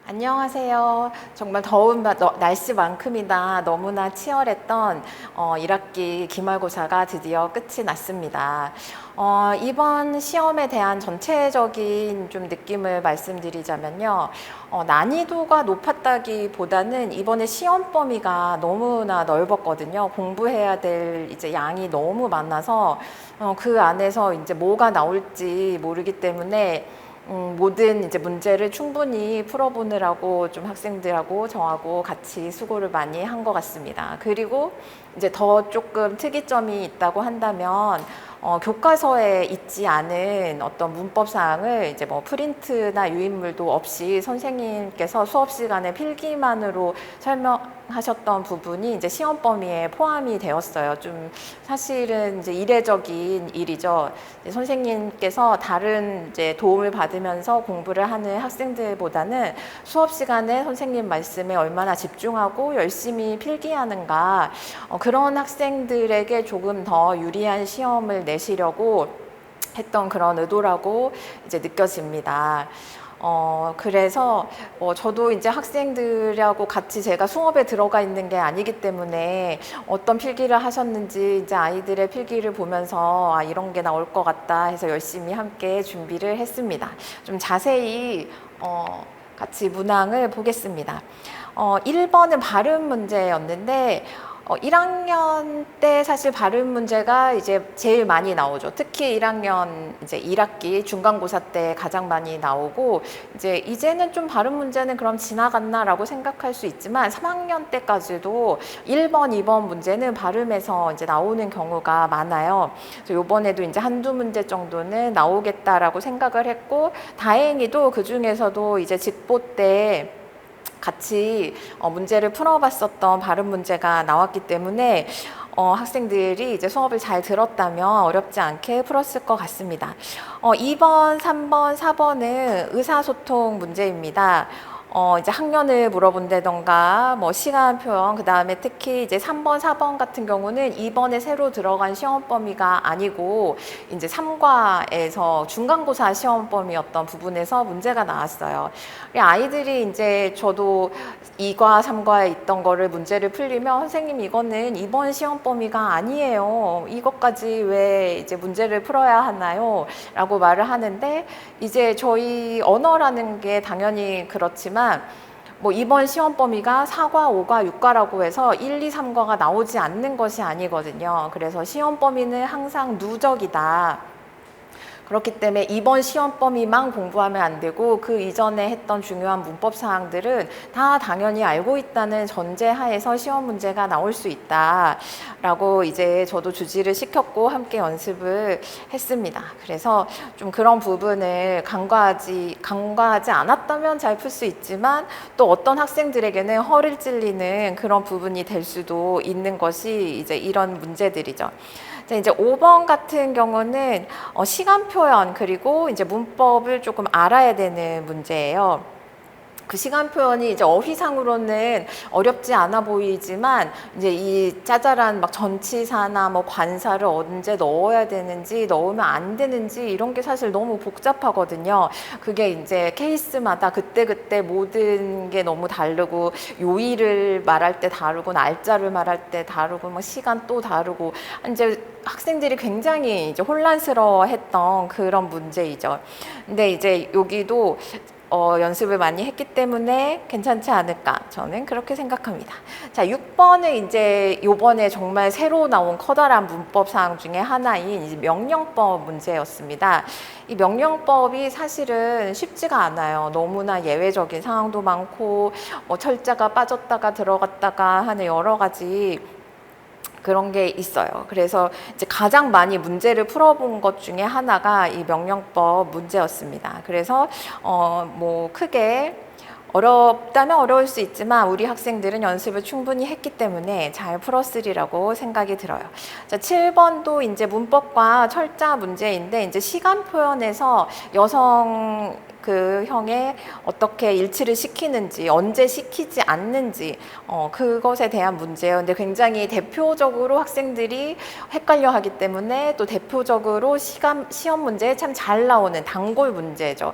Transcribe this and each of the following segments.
안녕하세요. 정말 더운 날씨만큼이나 너무나 치열했던 1학기 기말고사가 드디어 끝이 났습니다. 이번 시험에 대한 전체적인 좀 느낌을 말씀드리자면요. 난이도가 높았다기보다는 이번에 시험 범위가 너무나 넓었거든요. 공부해야 될 이제 양이 너무 많아서 그 안에서 이제 뭐가 나올지 모르기 때문에 모든 이제 문제를 충분히 풀어보느라고 좀 학생들하고 저하고 같이 수고를 많이 한 것 같습니다. 그리고 이제 더 조금 특이점이 있다고 한다면 교과서에 있지 않은 어떤 문법 사항을 이제 뭐 프린트나 유인물도 없이 선생님께서 수업 시간에 필기만으로 설명하셨던 부분이 이제 시험 범위에 포함이 되었어요. 좀 사실은 이제 이례적인 일이죠. 이제 선생님께서 다른 이제 도움을 받으면서 공부를 하는 학생들보다는 수업 시간에 선생님 말씀에 얼마나 집중하고 열심히 필기하는가, 그런 학생들에게 조금 더 유리한 시험을 내시려고 했던 그런 의도라고 이제 느껴집니다. 그래서 저도 이제 학생들하고 같이 제가 수업에 들어가 있는 게 아니기 때문에 어떤 필기를 하셨는지 이제 아이들의 필기를 보면서 이런 게 나올 것 같다 해서 열심히 함께 준비를 했습니다. 좀 자세히 같이 문항을 보겠습니다. 1번은 발음 문제였는데 1학년 때 사실 발음 문제가 이제 제일 많이 나오죠. 특히 1학년 이제 1학기 중간고사 때 가장 많이 나오고, 이제는 좀 발음 문제는 그럼 지나갔나라고 생각할 수 있지만 3학년 때까지도 1번, 2번 문제는 발음에서 이제 나오는 경우가 많아요. 그래서 이번에도 이제 한두 문제 정도는 나오겠다라고 생각을 했고, 다행히도 그 중에서도 이제 직보 때 같이 문제를 풀어봤었던 발음 문제가 나왔기 때문에 학생들이 이제 수업을 잘 들었다면 어렵지 않게 풀었을 것 같습니다. 2번, 3번, 4번은 의사소통 문제입니다. 이제 학년을 물어본다던가, 뭐 시간 표현, 그 다음에 특히 이제 3번, 4번 같은 경우는 이번에 새로 들어간 시험 범위가 아니고, 이제 3과에서 중간고사 시험 범위였던 부분에서 문제가 나왔어요. 아이들이 이제 저도 2과, 3과에 있던 거를 문제를 풀리면 선생님 이거는 이번 시험 범위가 아니에요. 이것까지 왜 이제 문제를 풀어야 하나요? 라고 말을 하는데, 이제 저희 언어라는 게 당연히 그렇지만 뭐 이번 시험 범위가 4과, 5과, 6과라고 해서 1, 2, 3과가 나오지 않는 것이 아니거든요. 그래서 시험 범위는 항상 누적이다. 그렇기 때문에 이번 시험 범위만 공부하면 안 되고 그 이전에 했던 중요한 문법 사항들은 다 당연히 알고 있다는 전제하에서 시험 문제가 나올 수 있다라고 이제 저도 주지를 시켰고 함께 연습을 했습니다. 그래서 좀 그런 부분을 간과하지 않았다면 잘 풀 수 있지만 또 어떤 학생들에게는 허를 찔리는 그런 부분이 될 수도 있는 것이 이제 이런 문제들이죠. 이제 5번 같은 경우는 시간 표현 그리고 이제 문법을 조금 알아야 되는 문제예요. 그 시간 표현이 이제 어휘상으로는 어렵지 않아 보이지만 이제 이 짜잘한 막 전치사나 뭐 관사를 언제 넣어야 되는지 넣으면 안 되는지 이런 게 사실 너무 복잡하거든요. 그게 이제 케이스마다 그때그때 모든 게 너무 다르고 요일을 말할 때 다르고 날짜를 말할 때 다르고 뭐 시간 또 다르고 이제 학생들이 굉장히 이제 혼란스러워했던 그런 문제이죠. 근데 이제 여기도 연습을 많이 했기 때문에 괜찮지 않을까 저는 그렇게 생각합니다. 자, 6번은 이제 요번에 정말 새로 나온 커다란 문법 사항 중에 하나인 이제 명령법 문제였습니다. 이 명령법이 사실은 쉽지가 않아요. 너무나 예외적인 상황도 많고 철자가 빠졌다가 들어갔다가 하는 여러 가지 그런 게 있어요. 그래서 이제 가장 많이 문제를 풀어본 것 중에 하나가 이 명령법 문제였습니다. 그래서 뭐 크게 어렵다면 어려울 수 있지만 우리 학생들은 연습을 충분히 했기 때문에 잘 풀었으리라고 생각이 들어요. 자, 7번도 이제 문법과 철자 문제인데 이제 시간 표현에서 여성 그 형에 어떻게 일치를 시키는지, 언제 시키지 않는지, 그것에 대한 문제예요. 근데 굉장히 대표적으로 학생들이 헷갈려 하기 때문에 또 대표적으로 시험 문제에 참 잘 나오는 단골 문제죠.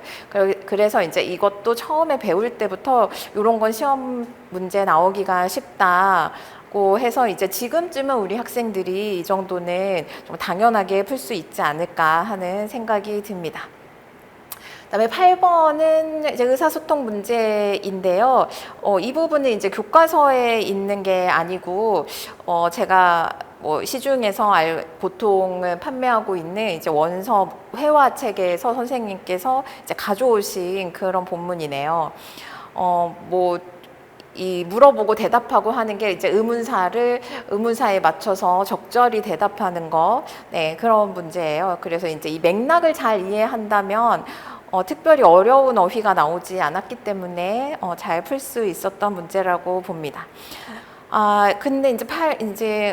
그래서 이제 이것도 처음에 배울 때부터 이런 건 시험 문제 나오기가 쉽다. 고 해서 이제 지금쯤은 우리 학생들이 이 정도는 좀 당연하게 풀 수 있지 않을까 하는 생각이 듭니다. 그다음에 8번은 이제 의사소통 문제인데요. 이 부분은 이제 교과서에 있는 게 아니고, 제가 뭐 시중에서 보통은 판매하고 있는 이제 원서 회화 책에서 선생님께서 이제 가져오신 그런 본문이네요. 뭐 이 물어보고 대답하고 하는 게 이제 의문사에 맞춰서 적절히 대답하는 거, 네, 그런 문제예요. 그래서 이제 이 맥락을 잘 이해한다면 특별히 어려운 어휘가 나오지 않았기 때문에 잘 풀 수 있었던 문제라고 봅니다. 근데 이제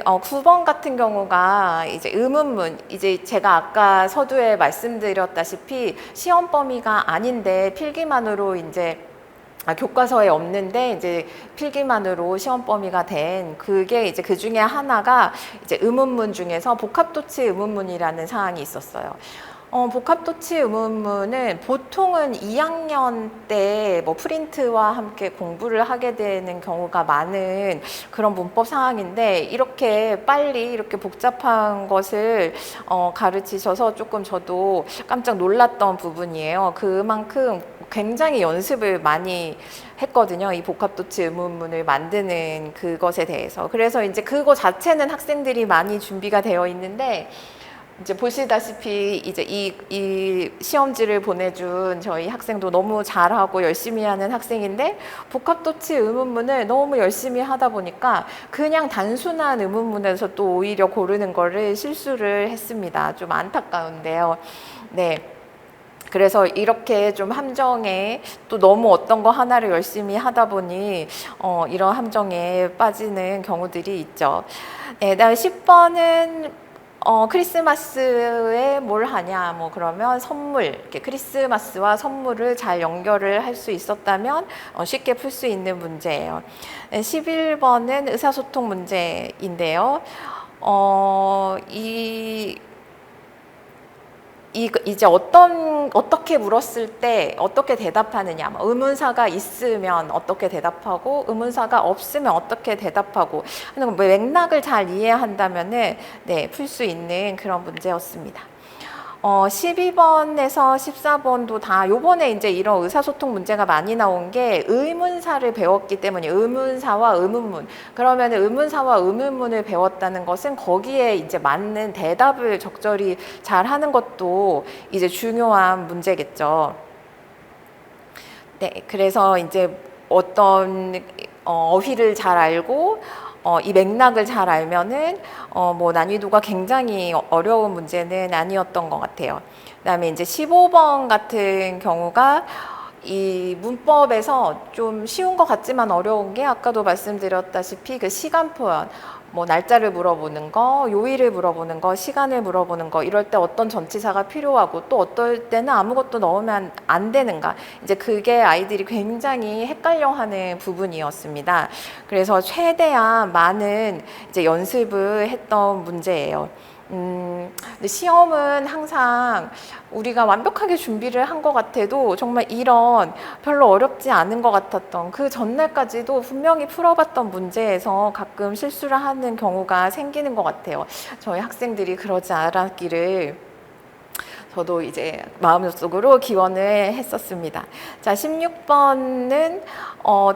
9번 같은 경우가 이제 의문문, 이제 제가 아까 서두에 말씀드렸다시피 시험 범위가 아닌데 필기만으로 이제 교과서에 없는데 이제 필기만으로 시험 범위가 된 그게 이제 그 중에 하나가 이제 의문문 중에서 복합도치 의문문이라는 사항이 있었어요. 복합도치 의문문은 보통은 2학년 때 뭐 프린트와 함께 공부를 하게 되는 경우가 많은 그런 문법 사항인데 이렇게 빨리 이렇게 복잡한 것을 가르치셔서 조금 저도 깜짝 놀랐던 부분이에요. 그만큼 굉장히 연습을 많이 했거든요. 이 복합도치 의문문을 만드는 그것에 대해서. 그래서 이제 그거 자체는 학생들이 많이 준비가 되어 있는데 이제 보시다시피 이제 이 시험지를 보내준 저희 학생도 너무 잘하고 열심히 하는 학생인데 복합도치 의문문을 너무 열심히 하다 보니까 그냥 단순한 의문문에서 또 오히려 고르는 거를 실수를 했습니다. 좀 안타까운데요. 네. 그래서 이렇게 좀 함정에 또 너무 어떤 거 하나를 열심히 하다 보니 이런 함정에 빠지는 경우들이 있죠. 네, 그다음에 10번은 크리스마스에 뭘 하냐, 뭐 그러면 선물, 이렇게 크리스마스와 선물을 잘 연결을 할 수 있었다면 쉽게 풀 수 있는 문제예요. 11번은 의사소통 문제인데요. 이제 어떻게 물었을 때 어떻게 대답하느냐, 뭐 의문사가 있으면 어떻게 대답하고 의문사가 없으면 어떻게 대답하고 하는 거 맥락을 잘 이해한다면은 네, 풀 수 있는 그런 문제였습니다. 12번에서 14번도 다 요번에 이제 이런 의사소통 문제가 많이 나온 게 의문사를 배웠기 때문에 의문사와 의문문, 그러면 의문사와 의문문을 배웠다는 것은 거기에 이제 맞는 대답을 적절히 잘 하는 것도 이제 중요한 문제겠죠. 네, 그래서 이제 어떤 어휘를 잘 알고 이 맥락을 잘 알면은 뭐 난이도가 굉장히 어려운 문제는 아니었던 것 같아요. 그다음에 이제 15번 같은 경우가 이 문법에서 좀 쉬운 것 같지만 어려운 게 아까도 말씀드렸다시피 그 시간 표현, 뭐 날짜를 물어보는 거, 요일을 물어보는 거, 시간을 물어보는 거, 이럴 때 어떤 전치사가 필요하고 또 어떨 때는 아무것도 넣으면 안 되는가, 이제 그게 아이들이 굉장히 헷갈려하는 부분이었습니다. 그래서 최대한 많은 이제 연습을 했던 문제예요. 근데 시험은 항상 우리가 완벽하게 준비를 한 것 같아도 정말 이런 별로 어렵지 않은 것 같았던 그 전날까지도 분명히 풀어봤던 문제에서 가끔 실수를 하는 경우가 생기는 것 같아요. 저희 학생들이 그러지 않았기를 저도 이제 마음속으로 기원을 했었습니다. 자, 16번은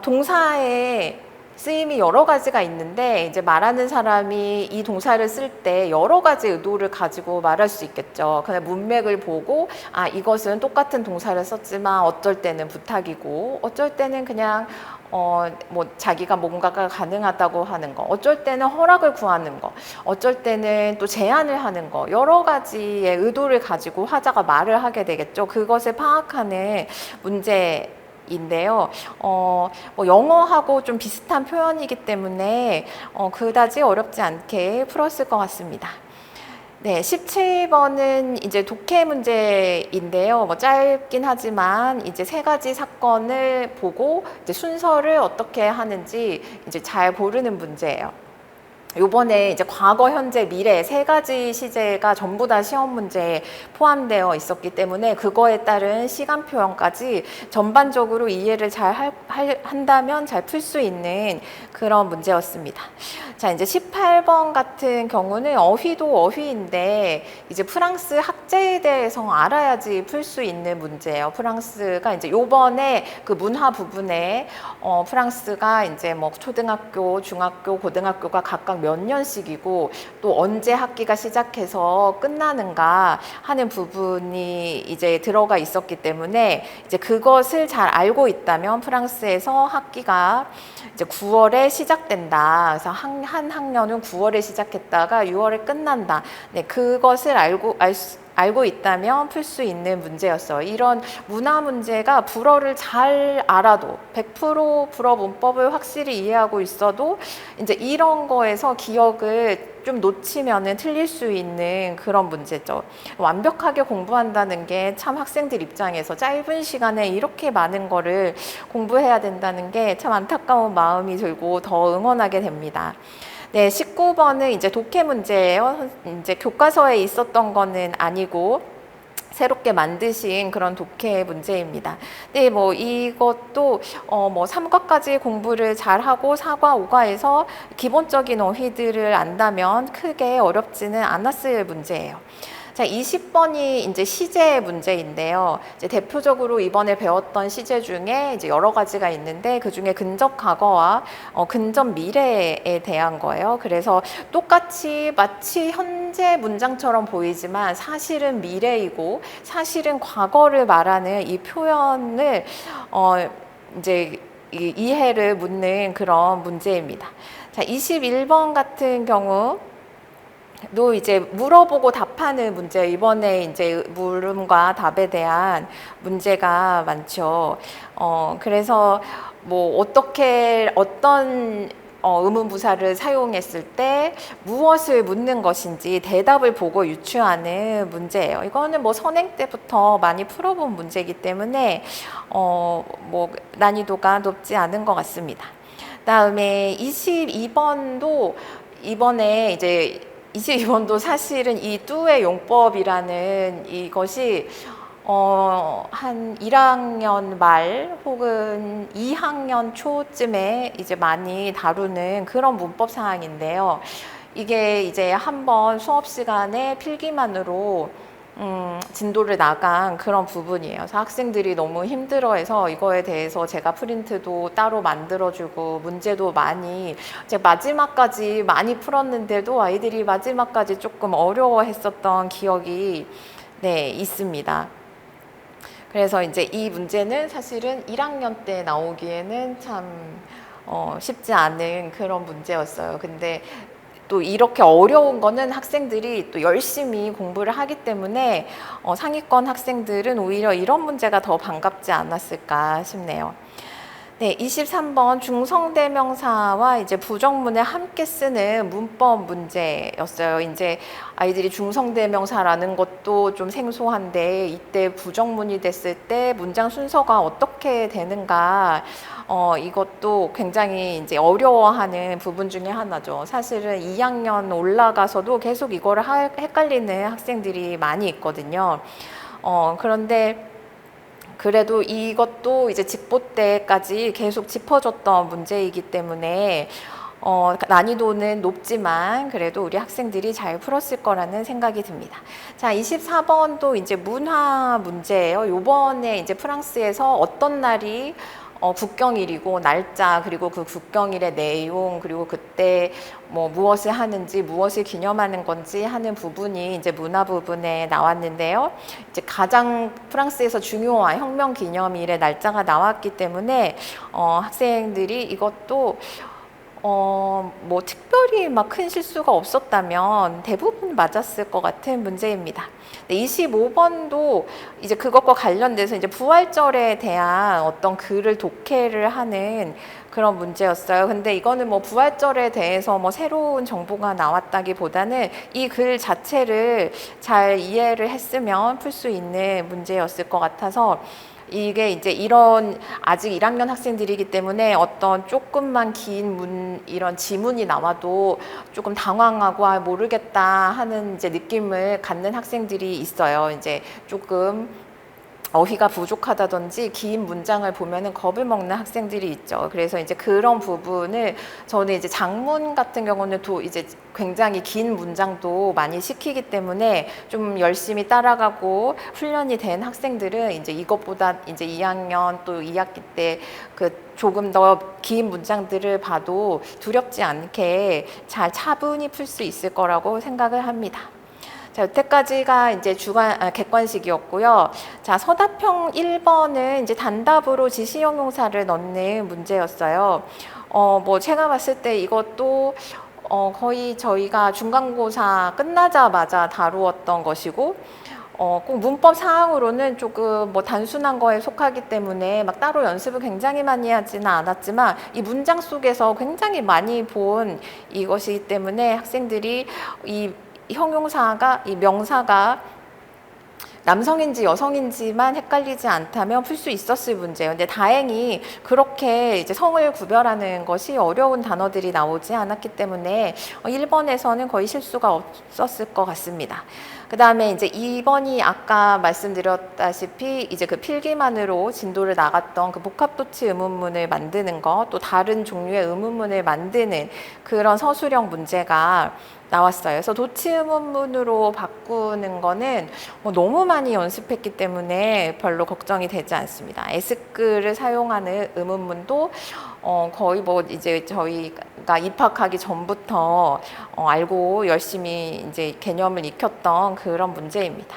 동사의 쓰임이 여러 가지가 있는데 이제 말하는 사람이 이 동사를 쓸 때 여러 가지 의도를 가지고 말할 수 있겠죠. 그냥 문맥을 보고 이것은 똑같은 동사를 썼지만 어쩔 때는 부탁이고 어쩔 때는 그냥 뭐 자기가 뭔가가 가능하다고 하는 거, 어쩔 때는 허락을 구하는 거, 어쩔 때는 또 제안을 하는 거, 여러 가지의 의도를 가지고 화자가 말을 하게 되겠죠. 그것을 파악하는 문제 인데요. 뭐 영어하고 좀 비슷한 표현이기 때문에 그다지 어렵지 않게 풀었을 것 같습니다. 네, 17번은 이제 독해 문제인데요. 뭐 짧긴 하지만 이제 세 가지 사건을 보고 이제 순서를 어떻게 하는지 이제 잘 고르는 문제예요. 요번에 이제 과거, 현재, 미래 세 가지 시제가 전부 다 시험 문제에 포함되어 있었기 때문에 그거에 따른 시간 표현까지 전반적으로 이해를 잘 한다면 잘 풀 수 있는 그런 문제였습니다. 자, 이제 18번 같은 경우는 어휘도 어휘인데 이제 프랑스 학제에 대해서 알아야지 풀 수 있는 문제예요. 프랑스가 이제 요번에 그 문화 부분에 프랑스가 이제 뭐 초등학교, 중학교, 고등학교가 각각 몇 년씩이고 또 언제 학기가 시작해서 끝나는가 하는 부분이 이제 들어가 있었기 때문에 이제 그것을 잘 알고 있다면 프랑스에서 학기가 이제 9월에 시작된다. 그래서 한 학년은 9월에 시작했다가 6월에 끝난다. 네, 그것을 알고 있다면 풀 수 있는 문제였어요. 이런 문화 문제가 불어를 잘 알아도 100% 불어 문법을 확실히 이해하고 있어도 이제 이런 거에서 기억을 좀 놓치면은 틀릴 수 있는 그런 문제죠. 완벽하게 공부한다는 게 참 학생들 입장에서 짧은 시간에 이렇게 많은 거를 공부해야 된다는 게 참 안타까운 마음이 들고 더 응원하게 됩니다. 네, 19번은 이제 독해 문제예요. 이제 교과서에 있었던 거는 아니고 새롭게 만드신 그런 독해 문제입니다. 네, 뭐 이것도 뭐 3과까지 공부를 잘하고 4과, 5과에서 기본적인 어휘들을 안다면 크게 어렵지는 않았을 문제예요. 자, 20번이 이제 시제 문제인데요. 이제 대표적으로 이번에 배웠던 시제 중에 이제 여러 가지가 있는데 그 중에 근접 과거와 근접 미래에 대한 거예요. 그래서 똑같이 마치 현재 문장처럼 보이지만 사실은 미래이고 사실은 과거를 말하는 이 표현을 이제 이해를 묻는 그런 문제입니다. 자, 21번 같은 경우 또 이제 물어보고 답하는 문제, 이번에 이제 물음과 답에 대한 문제가 많죠. 그래서 뭐 어떤 의문부사를 사용했을 때 무엇을 묻는 것인지 대답을 보고 유추하는 문제예요. 이거는 뭐 선행 때부터 많이 풀어본 문제이기 때문에 뭐 난이도가 높지 않은 것 같습니다. 다음에 22번도 이번에 이제 22번도 사실은 이 뚜의 용법이라는 이것이 한 1학년 말 혹은 2학년 초쯤에 이제 많이 다루는 그런 문법 사항인데요. 이게 이제 한번 수업 시간에 필기만으로 진도를 나간 그런 부분이에요. 그래서 학생들이 너무 힘들어해서 이거에 대해서 제가 프린트도 따로 만들어주고 문제도 많이 이제 마지막까지 많이 풀었는데도 아이들이 마지막까지 조금 어려워했었던 기억이 네, 있습니다. 그래서 이제 이 문제는 사실은 1학년 때 나오기에는 참 쉽지 않은 그런 문제였어요. 근데 또 이렇게 어려운 거는 학생들이 또 열심히 공부를 하기 때문에 상위권 학생들은 오히려 이런 문제가 더 반갑지 않았을까 싶네요. 네, 23번 중성대명사와 이제 부정문을 함께 쓰는 문법 문제였어요. 이제 아이들이 중성대명사라는 것도 좀 생소한데 이때 부정문이 됐을 때 문장 순서가 어떻게 되는가 이것도 굉장히 이제 어려워하는 부분 중에 하나죠. 사실은 2학년 올라가서도 계속 이거를 헷갈리는 학생들이 많이 있거든요. 그런데 그래도 이것도 이제 직보 때까지 계속 짚어줬던 문제이기 때문에 난이도는 높지만 그래도 우리 학생들이 잘 풀었을 거라는 생각이 듭니다. 자, 24번도 이제 문화 문제예요. 요번에 이제 프랑스에서 어떤 날이 국경일이고 날짜 그리고 그 국경일의 내용 그리고 그때 뭐 무엇을 하는지 무엇을 기념하는 건지 하는 부분이 이제 문화 부분에 나왔는데요. 이제 가장 프랑스에서 중요한 혁명 기념일의 날짜가 나왔기 때문에 학생들이 이것도 뭐 특별히 막 큰 실수가 없었다면 대부분 맞았을 것 같은 문제입니다. 25번도 이제 그것과 관련돼서 이제 부활절에 대한 어떤 글을 독해를 하는 그런 문제였어요. 근데 이거는 뭐 부활절에 대해서 뭐 새로운 정보가 나왔다기보다는 이 글 자체를 잘 이해를 했으면 풀 수 있는 문제였을 것 같아서 이게 이제 이런 아직 1학년 학생들이기 때문에 어떤 조금만 긴 이런 지문이 나와도 조금 당황하고 모르겠다 하는 이제 느낌을 갖는 학생들이 있어요. 이제 조금 어휘가 부족하다든지 긴 문장을 보면은 겁을 먹는 학생들이 있죠. 그래서 이제 그런 부분을 저는 이제 장문 같은 경우는 또 이제 굉장히 긴 문장도 많이 시키기 때문에 좀 열심히 따라가고 훈련이 된 학생들은 이제 이것보다 이제 2학년 또 2학기 때 그 조금 더 긴 문장들을 봐도 두렵지 않게 잘 차분히 풀 수 있을 거라고 생각을 합니다. 자, 여태까지가 이제 객관식이었고요. 자, 서답형 1번은 이제 단답으로 지시형용사를 넣는 문제였어요. 뭐 제가 봤을 때 이것도 거의 저희가 중간고사 끝나자마자 다루었던 것이고, 꼭 문법 사항으로는 조금 뭐 단순한 거에 속하기 때문에 막 따로 연습을 굉장히 많이 하지는 않았지만 이 문장 속에서 굉장히 많이 본 이것이기 때문에 학생들이 이 형용사가 이 명사가 남성인지 여성인지만 헷갈리지 않다면 풀 수 있었을 문제예요. 근데 다행히 그렇게 이제 성을 구별하는 것이 어려운 단어들이 나오지 않았기 때문에 1번에서는 거의 실수가 없었을 것 같습니다. 그 다음에 이제 2번이 아까 말씀드렸다시피 이제 그 필기만으로 진도를 나갔던 그 복합도치 의문문을 만드는 것, 또 다른 종류의 의문문을 만드는 그런 서술형 문제가 나왔어요. 그래서 도치 의문문으로 바꾸는 거는 너무 많이 연습했기 때문에 별로 걱정이 되지 않습니다. 에스크를 사용하는 의문문도 거의 뭐 이제 저희가 입학하기 전부터 알고 열심히 이제 개념을 익혔던 그런 문제입니다.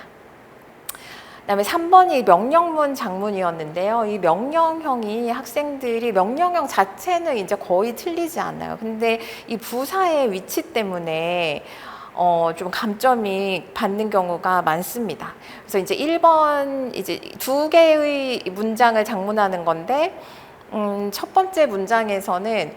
그다음에 3번이 명령문 장문이었는데요. 이 명령형이 학생들이 명령형 자체는 이제 거의 틀리지 않아요. 근데 이 부사의 위치 때문에 좀 감점이 받는 경우가 많습니다. 그래서 이제 1번 이제 2개의 문장을 장문하는 건데 첫 번째 문장에서는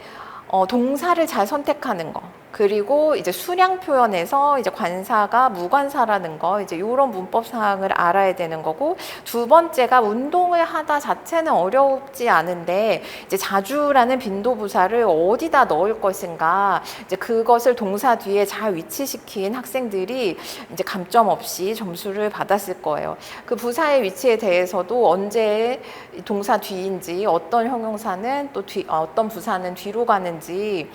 동사를 잘 선택하는 거. 그리고 이제 수량 표현에서 이제 관사가 무관사라는 거, 이제 이런 문법 사항을 알아야 되는 거고, 두 번째가 운동을 하다 자체는 어렵지 않은데 이제 자주라는 빈도부사를 어디다 넣을 것인가, 이제 그것을 동사 뒤에 잘 위치시킨 학생들이 이제 감점 없이 점수를 받았을 거예요. 그 부사의 위치에 대해서도 언제 동사 뒤인지, 어떤 형용사는 또 어떤 부사는 뒤로 가는지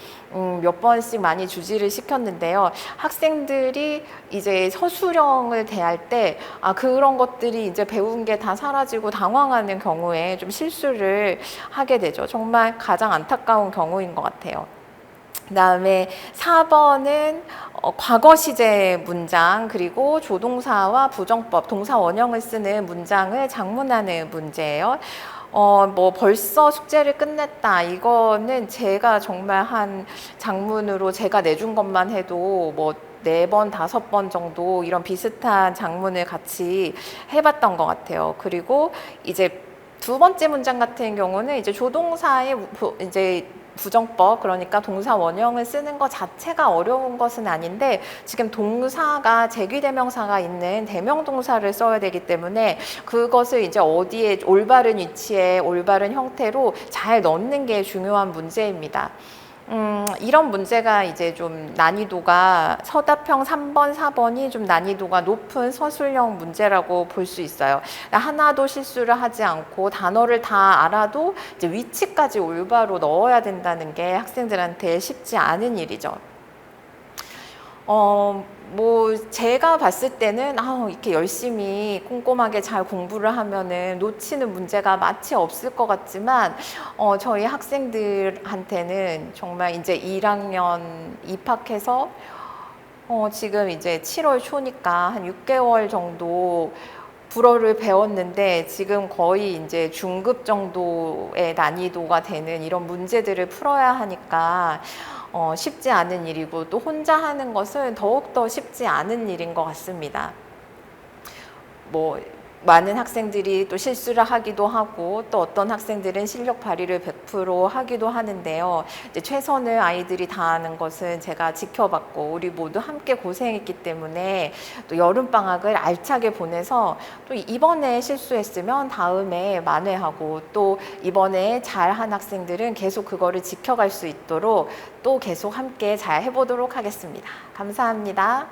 몇 번씩 많이 주지를 시켰는데요. 학생들이 이제 서술형을 대할 때 그런 것들이 이제 배운 게 다 사라지고 당황하는 경우에 좀 실수를 하게 되죠. 정말 가장 안타까운 경우인 것 같아요. 그 다음에 4번은 과거 시제 문장, 그리고 조동사와 부정법, 동사 원형을 쓰는 문장을 장문하는 문제예요. 뭐 벌써 숙제를 끝냈다. 이거는 제가 정말 한 장문으로 제가 내준 것만 해도 뭐 4번, 5번 정도 이런 비슷한 장문을 같이 해봤던 것 같아요. 그리고 이제 두 번째 문장 같은 경우는 이제 조동사의 이제 부정법, 그러니까 동사 원형을 쓰는 것 자체가 어려운 것은 아닌데 지금 동사가 제귀대명사가 있는 대명동사를 써야 되기 때문에 그것을 이제 어디에 올바른 위치에 올바른 형태로 잘 넣는 게 중요한 문제입니다. 이런 문제가 이제 좀 난이도가 서답형 3번, 4번이 좀 난이도가 높은 서술형 문제라고 볼 수 있어요. 하나도 실수를 하지 않고 단어를 다 알아도 이제 위치까지 올바로 넣어야 된다는 게 학생들한테 쉽지 않은 일이죠. 뭐 제가 봤을 때는 이렇게 열심히 꼼꼼하게 잘 공부를 하면은 놓치는 문제가 마치 없을 것 같지만 저희 학생들한테는 정말 이제 1학년 입학해서 지금 이제 7월 초니까 한 6개월 정도 불어를 배웠는데 지금 거의 이제 중급 정도의 난이도가 되는 이런 문제들을 풀어야 하니까 쉽지 않은 일이고, 또 혼자 하는 것은 더욱더 쉽지 않은 일인 것 같습니다. 뭐 많은 학생들이 또 실수를 하기도 하고, 또 어떤 학생들은 실력 발휘를 100% 하기도 하는데요. 이제 최선을 아이들이 다하는 것은 제가 지켜봤고, 우리 모두 함께 고생했기 때문에 또 여름방학을 알차게 보내서, 또 이번에 실수했으면 다음에 만회하고, 또 이번에 잘한 학생들은 계속 그거를 지켜갈 수 있도록 또 계속 함께 잘 해보도록 하겠습니다. 감사합니다.